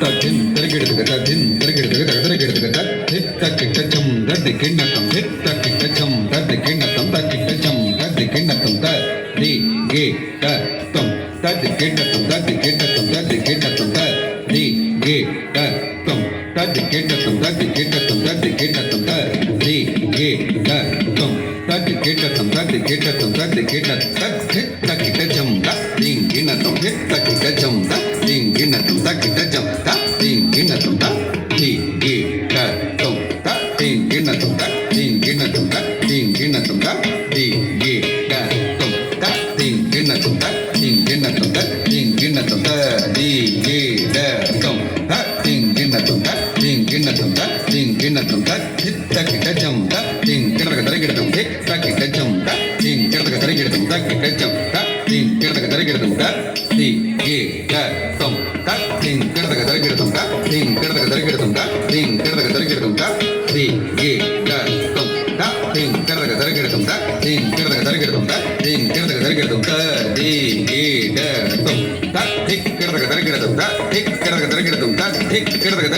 தத்தின் திறக்கிடுதுக்கு தத்தின் திறக்கிடுதுக்கு தகதிறக்கிடுதுக்கு தத்திட்டச்சம் தத்தி கிண்ணத்தம் திட்டச்சம் தத்தி கிண்ணத்தம் தத்திட்டச்சம் தத்தி கிண்ணத்தம் தி கே தம் தத்தி கிண்ணத்தம் தத்தி கிண்ணத்தம் தத்தி கிண்ணத்தம் தி கே தம் தத்தி கிண்ணத்தம் தத்தி கிண்ணத்தம் தத்தி கிண்ணத்தம் தி கே தம் தத்தி கிண்ணத்தம் தத்தி கிண்ணத்தம் தத்தி கிண்ணத்தம் தக்கிட்டச்சம் தத்திங் கிண்ணத்தம் தக்கிட்டச்சம் தத்திங் கிண்ணத்தம் தக்கிட்டச்சம் தத்திங் கிண்ணத்தம் தி கே தம் தத்திங் கிண்ணத்தம் தத்திங் கிண்ணத்தம் தத்திங் கிண்ணத்தம் தி கே தம் தத்திங் கிண்ணத்தம் தத்திங் கிண்ணத்தம் தத்திங் கிண்ணத்தம் தி கே தம் தத்திங் கிண்ணத்தம் தத்திங் கிண்ணத்தம் தத்திங் கிண்ணத்தம் தக்கிட்டச்சம் தத்திங் கிண்ணத்தம் தரிக்கிடத்தம் தக்கிட்டச்சம் தத்திங் கிண்ணத்தம் தரிக்கிடத்தம் தக்கிட்டச்சம் தத்திங் கிண்ணத்தம் தரிக்கிடத்தம் தி கே தம் தத்திங் கிண்ணத்தம் தரிக்கிடத்தம் தத்திங் கிண்ணத்தம் தரிக்கிடத்தம் தத்திங் கிண்ணத்தம் தரிக்கிடத்தம் தி கே தம் தத்திங் கிண்ணத்தம் தரிக்கிடத்தம் தத்திங் கிண்ணத்தம் தரிக்கிடத்தம் தத்திங் கிண்ணத்தம் தரிக்கிடத்தம் தி கே தம் தத்திக் கிண்ணத்தம் தரிக்கிடத்தம் தத்திக் கிண்ணத்தம் தரிக்கிடத்தம் தத்திக் கிண்ணத்தம்